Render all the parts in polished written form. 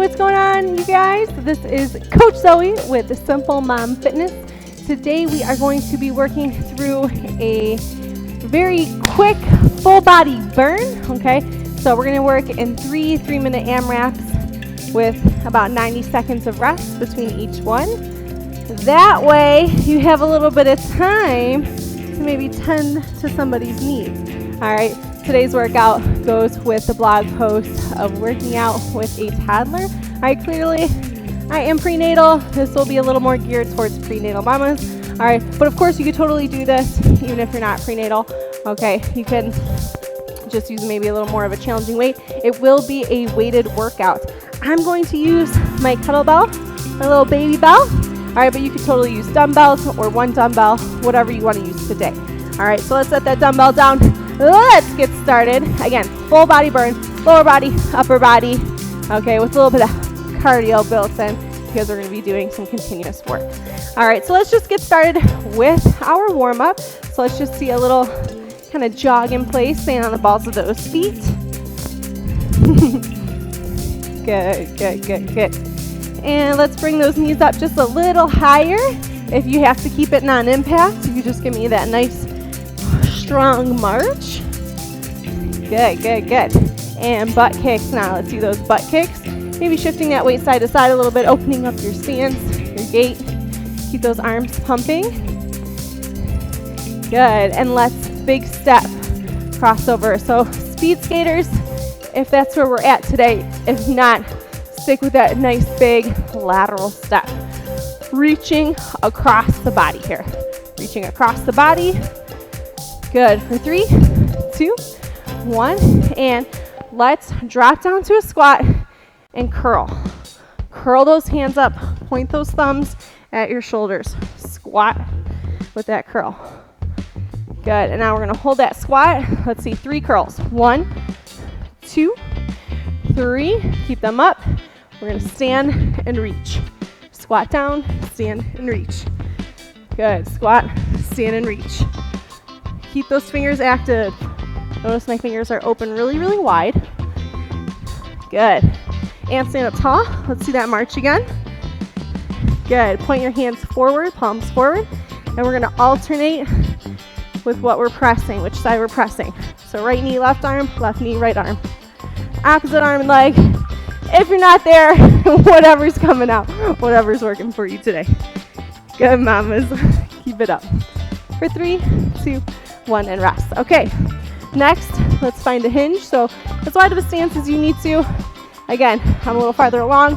what's going on, you guys? This is Coach Zoe with the Simple Mom Fitness. Today we are going to be working through a very quick full body burn, okay? So we're gonna work in three 3-minute AMRAPs with about 90 seconds of rest between each one. That way you have a little bit of time to maybe tend to somebody's needs. All right, today's workout goes with the blog post of working out with a toddler. All right, clearly I am prenatal. This will be a little more geared towards prenatal mamas. All right, but of course you could totally do this even if you're not prenatal. Okay, you can just use maybe a little more of a challenging weight. It will be a weighted workout. I'm going to use my kettlebell, my little baby bell. All right, but you could totally use dumbbells or one dumbbell, whatever you want to use today. All right, so let's set that dumbbell down. Let's get started. Again, full body burn, lower body, upper body. Okay, with a little bit of cardio built in because we're going to be doing some continuous work. All right, so let's just get started with our warm up. So let's just see a little kind of jog in place, staying on the balls of those feet. Good, good, good, good. And let's bring those knees up just a little higher. If you have to keep it non-impact, you can just give me that nice strong march. Good, good, good. And butt kicks now. Let's do those butt kicks. Maybe shifting that weight side to side a little bit, opening up your stance, your gait. Keep those arms pumping. Good. And let's big step crossover. So speed skaters, if that's where we're at today. If not, stick with that nice big lateral step. Reaching across the body here. Reaching across the body. Good. For 3, 2, 1. And let's drop down to a squat and curl. Curl those hands up. Point those thumbs at your shoulders. Squat with that curl. Good. And now we're going to hold that squat. Let's see. 3 curls. 1, 2, 3. Keep them up. We're going to stand and reach. Squat down, stand and reach. Good. Squat, stand and reach. Keep those fingers active. Notice my fingers are open really, really wide. Good. And stand up tall. Let's see that march again. Good. Point your hands forward, palms forward. And we're going to alternate with what we're pressing, which side we're pressing. So right knee, left arm, left knee, right arm. Opposite arm and leg. If you're not there, whatever's coming out, whatever's working for you today. Good, mamas. Keep it up. For 3, 2, 1, and rest. Okay, next, let's find a hinge. So as wide of a stance as you need to. Again, I'm a little farther along.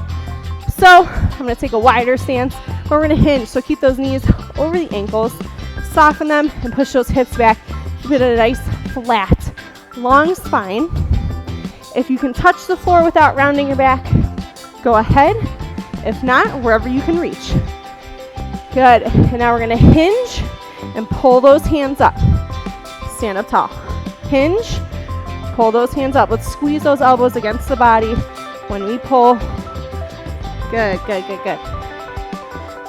So I'm going to take a wider stance. We're going to hinge. So keep those knees over the ankles. Soften them and push those hips back. Keep it a nice, flat, long spine. If you can touch the floor without rounding your back, go ahead. If not, wherever you can reach. Good. And now we're going to hinge and pull those hands up. Stand up tall. Hinge, pull those hands up. Let's squeeze those elbows against the body when we pull. Good, good, good, good.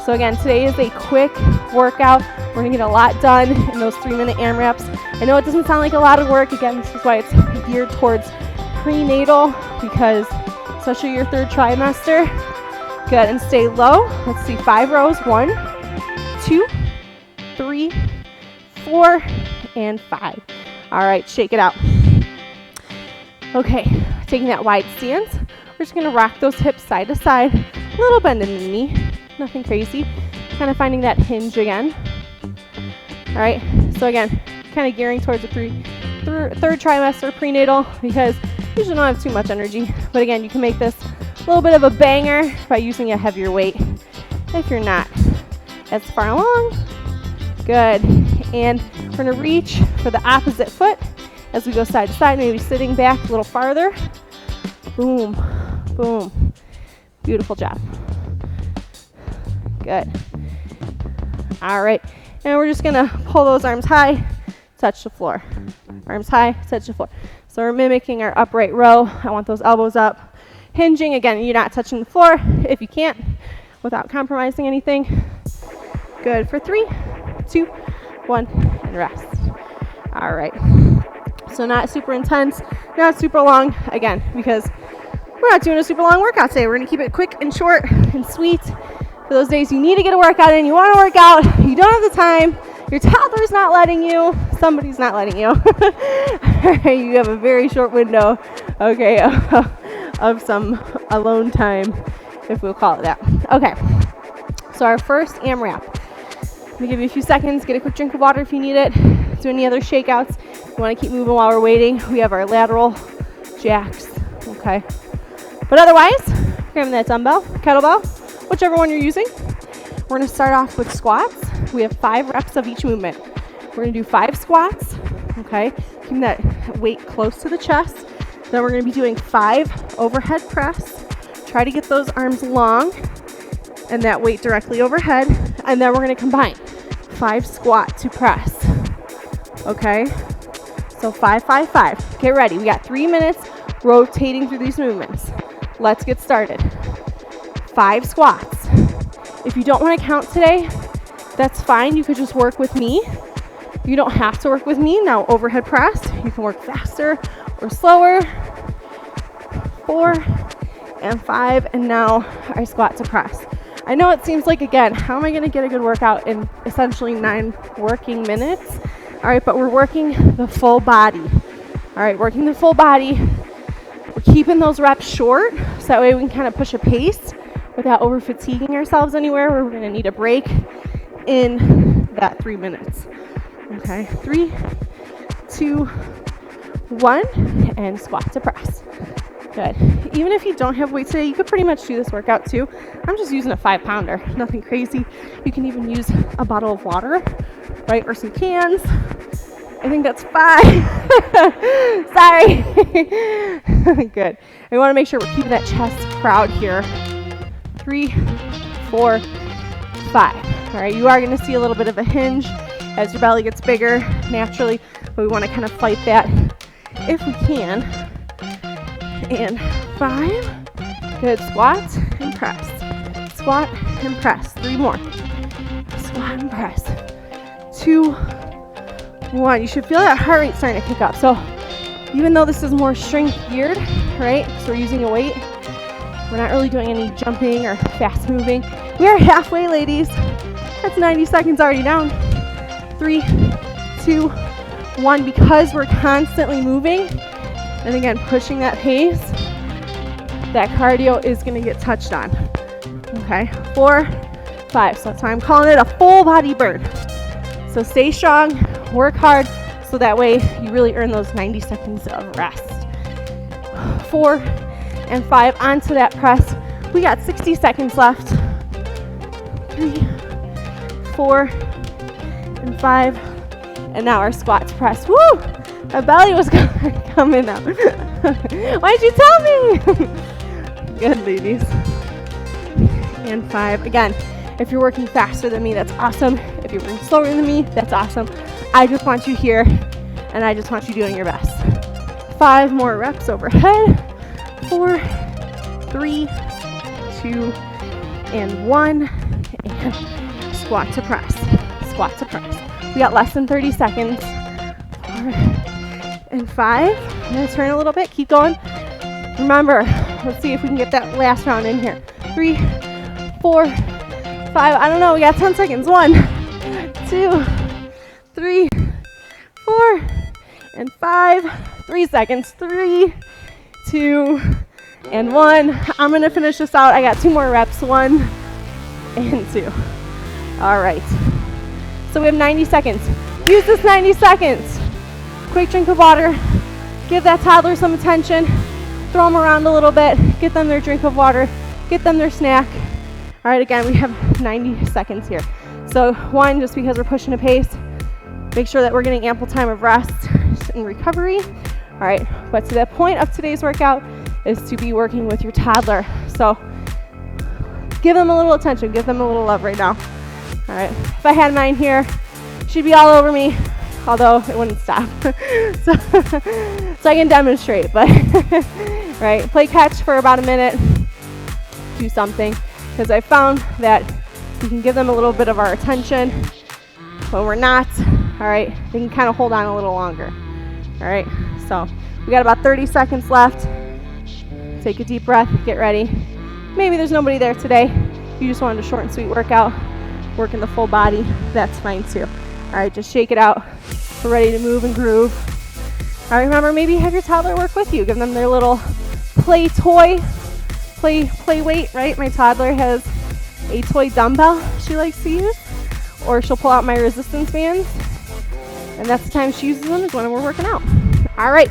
So again, today is a quick workout. We're going to get a lot done in those 3-minute AMRAPs. I know it doesn't sound like a lot of work. Again, this is why it's geared towards prenatal, because especially your 3rd trimester. Good, and stay low. Let's see, 5 rows. 1, 2, 3, 4, and 5. All right, shake it out. Okay, taking that wide stance, we're just gonna rock those hips side to side, a little bend in the knee, nothing crazy. Kind of finding that hinge again. All right, so again, kind of gearing towards the 3rd trimester prenatal, because you usually don't have too much energy. But again, you can make this a little bit of a banger by using a heavier weight if you're not as far along. Good. And we're going to reach for the opposite foot as we go side to side, maybe sitting back a little farther. Boom, boom. Beautiful job. Good. All right. And we're just going to pull those arms high, touch the floor. Arms high, touch the floor. So we're mimicking our upright row. I want those elbows up. Hinging, again, you're not touching the floor if you can't without compromising anything. Good. For 3, 2, 1, and rest. All right. So not super intense, not super long, again, because We're not doing a super long workout today. We're gonna keep it quick and short and sweet. For those days you need to get a workout in, you wanna work out, you don't have the time, your toddler's not letting you, somebody's not letting you. You have a very short window, okay, of some alone time, if we'll call it that. Okay, so our first AMRAP. Let me give you a few seconds, get a quick drink of water if you need it. Do any other shakeouts. You wanna keep moving while we're waiting. We have our lateral jacks, okay? But otherwise, grabbing that dumbbell, kettlebell, whichever one you're using. We're gonna start off with squats. We have 5 reps of each movement. We're gonna do 5 squats, okay? Keeping that weight close to the chest. Then we're gonna be doing 5 overhead press. Try to get those arms long and that weight directly overhead. And then we're gonna combine 5 squat to press, okay? So 5, 5, 5. Get ready, we got 3 minutes rotating through these movements. Let's get started. 5 squats. If you don't want to count today, that's fine. You could just work with me. You don't have to work with me. Now overhead press, you can work faster or slower. 4 and 5, and now our squat to press. I know it seems like, again, how am I going to get a good workout in essentially 9 working minutes? All right, but we're working the full body. All right, working the full body. We're keeping those reps short, so that way we can kind of push a pace without over fatiguing ourselves anywhere where we're going to need a break in that 3 minutes. Okay, 3, 2, 1, and squat to press. Good. Even if you don't have weight today, you could pretty much do this workout too. I'm just using a 5-pounder, nothing crazy. You can even use a bottle of water, right, or some cans. I think that's 5. Sorry. Good. We want to make sure we're keeping that chest proud here. 3, 4, 5. All right, you are going to see a little bit of a hinge as your belly gets bigger naturally, but we want to kind of fight that if we can. And 5. Good. Squat and press. Squat and press. 3 more. Squat and press. 2, 1. You should feel that heart rate starting to kick up. So even though this is more strength geared, right? So we're using a weight. We're not really doing any jumping or fast moving. We are halfway, ladies. That's 90 seconds already down. 3, 2, 1. Because we're constantly moving, and again, pushing that pace, that cardio is going to get touched on. Okay, 4, 5. So that's why I'm calling it a full body burn. So stay strong, work hard, so that way you really earn those 90 seconds of rest. 4 and 5 onto that press. We got 60 seconds left. 3, 4, and 5. And now our squat to press. Woo! My belly was coming out. Why'd you tell me? Good, ladies. And 5. Again, if you're working faster than me, that's awesome. If you're working slower than me, that's awesome. I just want you here, and I just want you doing your best. 5 more reps overhead. 4, 3, 2, and 1. And squat to press. Squat to press. We got less than 30 seconds. 4 and 5. I'm going to turn a little bit. Keep going. Remember, let's see if we can get that last round in here. 3, 4, 5. I don't know. We got 10 seconds. 1, 2, 3, 4, and 5. 3 seconds. 3, 2, and 1. I'm going to finish this out. I got 2 more reps. 1 and 2. All right. So we have 90 seconds. Use this 90 seconds. Quick drink of water. Give that toddler some attention. Throw them around a little bit. Get them their drink of water. Get them their snack. All right, again, we have 90 seconds here. So 1, just because we're pushing a pace, make sure that we're getting ample time of rest and recovery. All right, but to the point of today's workout is to be working with your toddler. So give them a little attention. Give them a little love right now. All right, if I had mine here, she'd be all over me, although it wouldn't stop. so I can demonstrate, but right, play catch for about a minute, do something, because I found that we can give them a little bit of our attention when we're not. All right, they can kind of hold on a little longer. All right, so we got about 30 seconds left Take a deep breath, get ready. Maybe there's nobody there today. You just wanted a short and sweet workout, working the full body, that's fine too. All right, just shake it out. We're ready to move and groove. All right, remember, maybe have your toddler work with you. Give them their little play toy, play weight, right? My toddler has a toy dumbbell she likes to use, or she'll pull out my resistance bands, and that's the time she uses them, is when we're working out. All right,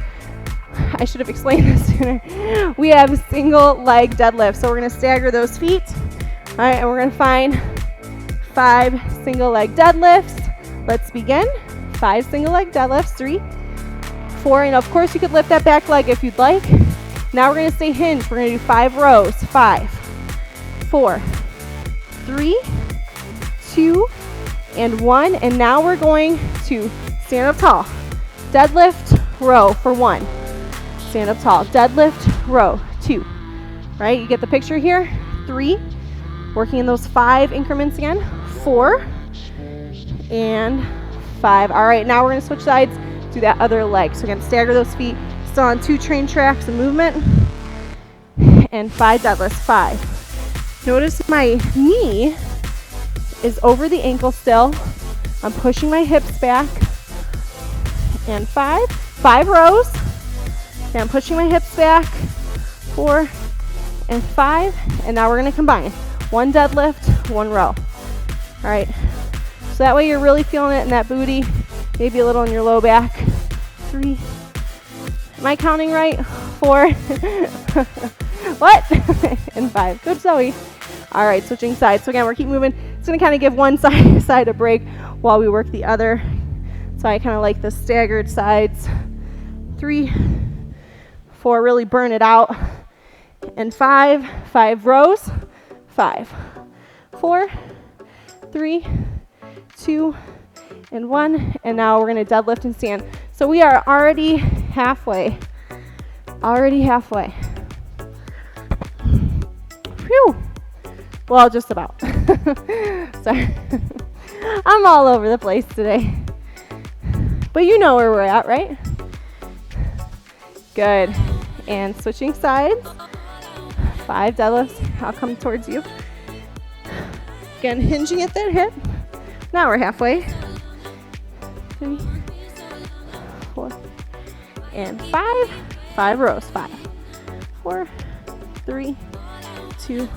I should have explained this sooner. We have a single leg deadlift, so we're gonna stagger those feet. All right, and we're gonna find 5 single leg deadlifts. Let's begin. 5 single leg deadlifts, 3, 4, and of course you could lift that back leg if you'd like. Now we're gonna stay hinged. We're gonna do 5 rows. 5, 4, 3, 2, and 1. And now we're going to stand up tall. Deadlift, row for 1. Stand up tall. Deadlift, row, 2. Right, you get the picture here. 3, working in those 5 increments again. 4, and 5. All right, now we're gonna switch sides to that other leg. So again, stagger those feet, still on 2 train tracks of movement, and 5 deadlifts. 5. Notice my knee is over the ankle still. I'm pushing my hips back, and 5 rows, and I'm pushing my hips back, 4 and 5, and now we're gonna combine 1 deadlift, 1 row. All right, so that way you're really feeling it in that booty, maybe a little in your low back. 3, am I counting right? 4, what? And 5, good Zoe. All right, switching sides. So again, we're keep moving. It's gonna kind of give one side a break while we work the other. So I kind of like the staggered sides. 3, 4, really burn it out. And 5 rows. 5, 4, 3, 2, and 1. And now we're gonna deadlift and stand. So we are already halfway. Phew. Well, just about. Sorry. I'm all over the place today. But you know where we're at, right? Good. And switching sides. 5 deadlifts. I'll come towards you. Again, hinging at that hip. Now we're halfway. 3, 4, and 5. 5 rows. 5, 4, 3, 2,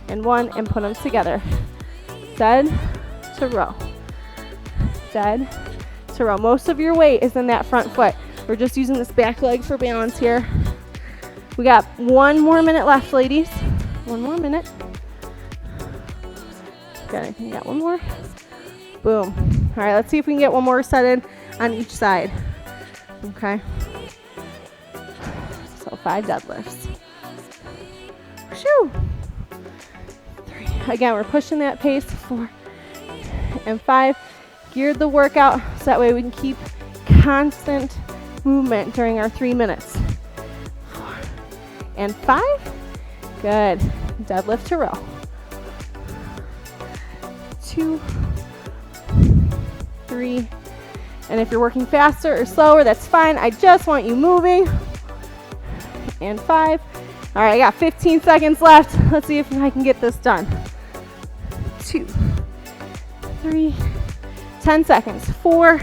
and 1, and put them together. Dead to row. Dead to row. Most of your weight is in that front foot. We're just using this back leg for balance here. We got 1 more minute left, ladies. 1 more minute. Okay, you got 1 more. Boom. All right, let's see if we can get 1 more set in on each side. Okay. So 5 deadlifts. Shoo. 3. Again, we're pushing that pace. 4 and 5. Geared the workout so that way we can keep constant movement during our 3 minutes. 4 and 5. Good. Deadlift to row. 2, 3, and if you're working faster or slower, that's fine. I just want you moving. And 5. All right, I got 15 seconds left. Let's see if I can get this done. 2, 3, 10 seconds. 4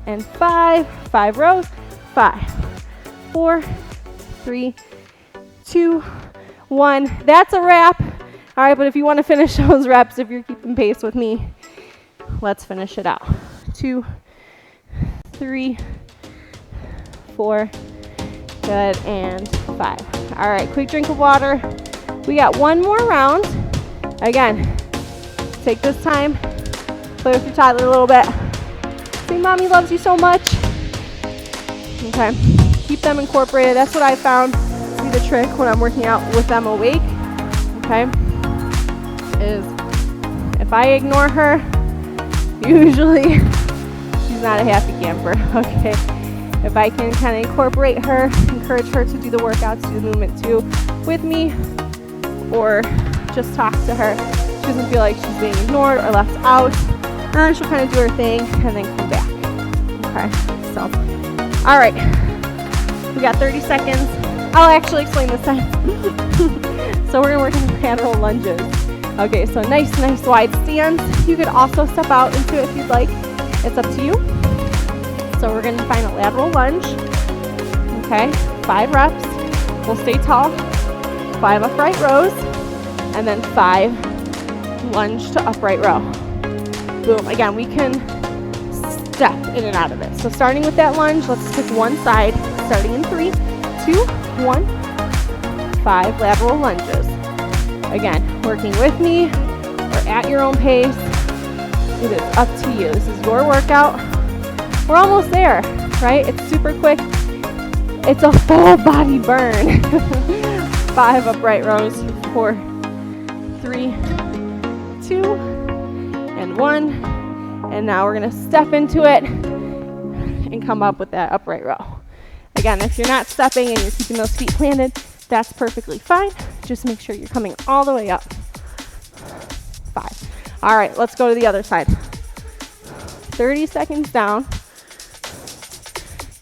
and 5. 5 rows. 5, 4, 3, 2, 1. That's a wrap. All right, but if you want to finish those reps, if you're keeping pace with me, let's finish it out. 2, 3, 4, good, and 5. All right, quick drink of water. We got 1 more round. Again, take this time, play with your toddler a little bit. Say, Mommy loves you so much. Okay, keep them incorporated. That's what I found to be the trick when I'm working out with them awake. Okay, is if I ignore her, usually she's not a happy camper. Okay, if I can kind of incorporate her, encourage her to do the workouts, do the movement too with me, or just talk to her, she doesn't feel like she's being ignored or left out, and then she'll kind of do her thing and then come back. Okay, so all right, we got 30 seconds. I'll actually explain this time. So we're gonna work on lateral lunges. Okay, so nice wide stance. You could also step out into it if you'd like. It's up to you. So we're gonna find a lateral lunge. Okay, 5 reps. We'll stay tall. 5 upright rows, and then 5 lunge to upright row. Boom. Again, we can step in and out of it. So starting with that lunge, let's pick one side. Starting in 3, 2, 1. 5 lateral lunges. Again, working with me or at your own pace. It is up to you. This is your workout. We're almost there, right? It's super quick. It's a full body burn. 5 upright rows, 4, 3, 2, and 1. And now we're gonna step into it and come up with that upright row. Again, if you're not stepping and you're keeping those feet planted, that's perfectly fine. Just make sure you're coming all the way up. 5. All right, let's go to the other side. 30 seconds down.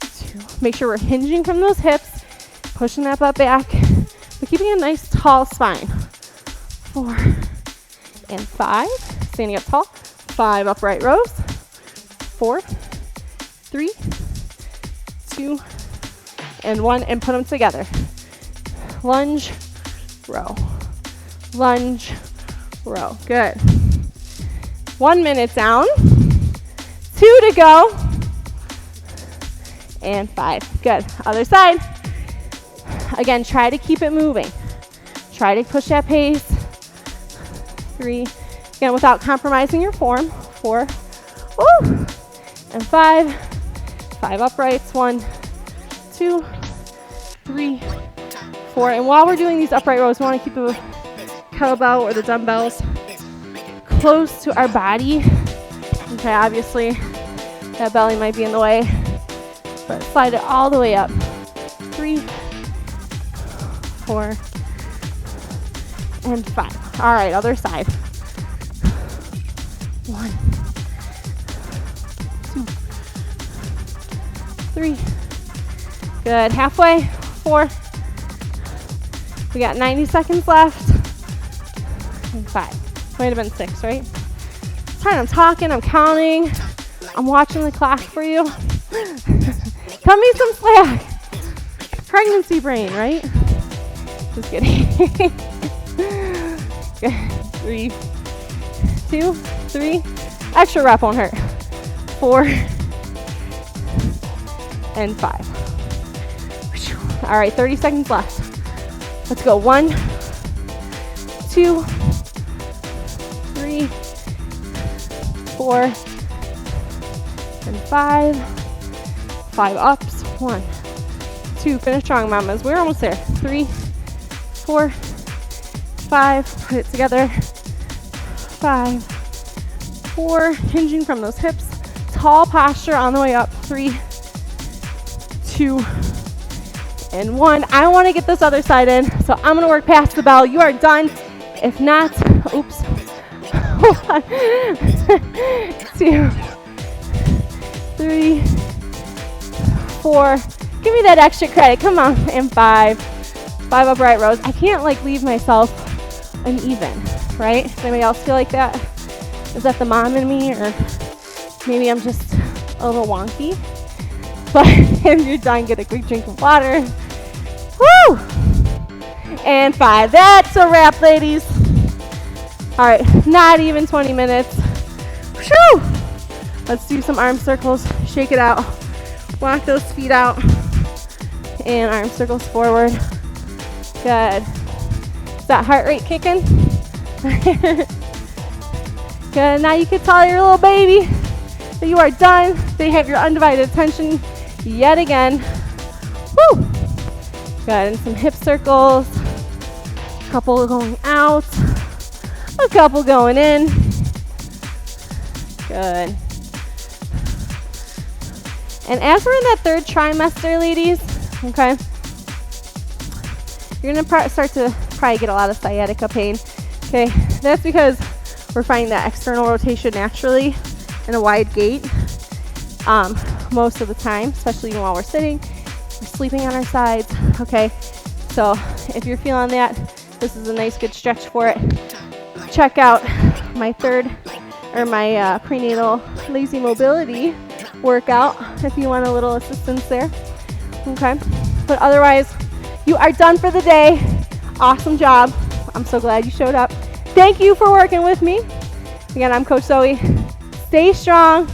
2. Make sure we're hinging from those hips, pushing that butt back, but keeping a nice tall spine. 4 and 5. Standing up tall. 5 upright rows. 4, 3, 2, and 1, and put them together. Lunge, row. Lunge, row. Good. 1 minute down. 2 to go. And 5. Good. Other side. Again, try to keep it moving. Try to push that pace. 3. Again, without compromising your form. 4. Woo. And 5. 5 uprights. 1, 2, 3, 4. And while we're doing these upright rows, we want to keep the kettlebell or the dumbbells close to our body. Okay, obviously that belly might be in the way, but slide it all the way up. 3, 4, and 5. All right, other side. 1, 2, 3. Good. Halfway. 4. We got 90 seconds left. And 5. Might have been 6, right? It's fine. I'm talking. I'm counting. I'm watching the clock for you. Cut me some slack. Pregnancy brain, right? Just kidding. Okay. 3, 2, 3. Extra rep won't hurt. 4 and 5. All right, 30 seconds left. Let's go. 1, 2, 3, 4, and 5. 5 ups. 1, 2. Finish strong, mamas. We're almost there. 3, 4, 5. Put it together. 5, 4. Hinging from those hips. Tall posture on the way up. 3, 2, and 1. I want to get this other side in, so I'm going to work past the bell. You are done. If not, oops. 1, 2, 3, 4. Give me that extra credit. Come on. And 5. 5 upright rows. I can't leave myself uneven, right? Does anybody else feel like that? Is that the mom in me, or maybe I'm just a little wonky? But if you're done, get a quick drink of water. Woo! And 5. That's a wrap, ladies. All right, not even 20 minutes. Whew! Let's do some arm circles. Shake it out. Walk those feet out. And arm circles forward. Good. Is that heart rate kicking? Good. Now you can tell your little baby that you are done. They have your undivided attention yet again. Woo! Good. And some hip circles. A couple going out. A couple going in. Good. And as we're in that 3rd trimester, ladies, okay, you're going to start to probably get a lot of sciatica pain. Okay, that's because we're finding that external rotation naturally in a wide gait most of the time, especially even while we're sitting. We're sleeping on our sides, okay? So if you're feeling that, this is a nice good stretch for it. Check out my prenatal lazy mobility workout if you want a little assistance there. Okay, but otherwise, you are done for the day. Awesome job. I'm so glad you showed up. Thank you for working with me. Again, I'm Coach Zoe. Stay strong,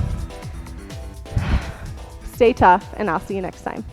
stay tough, and I'll see you next time.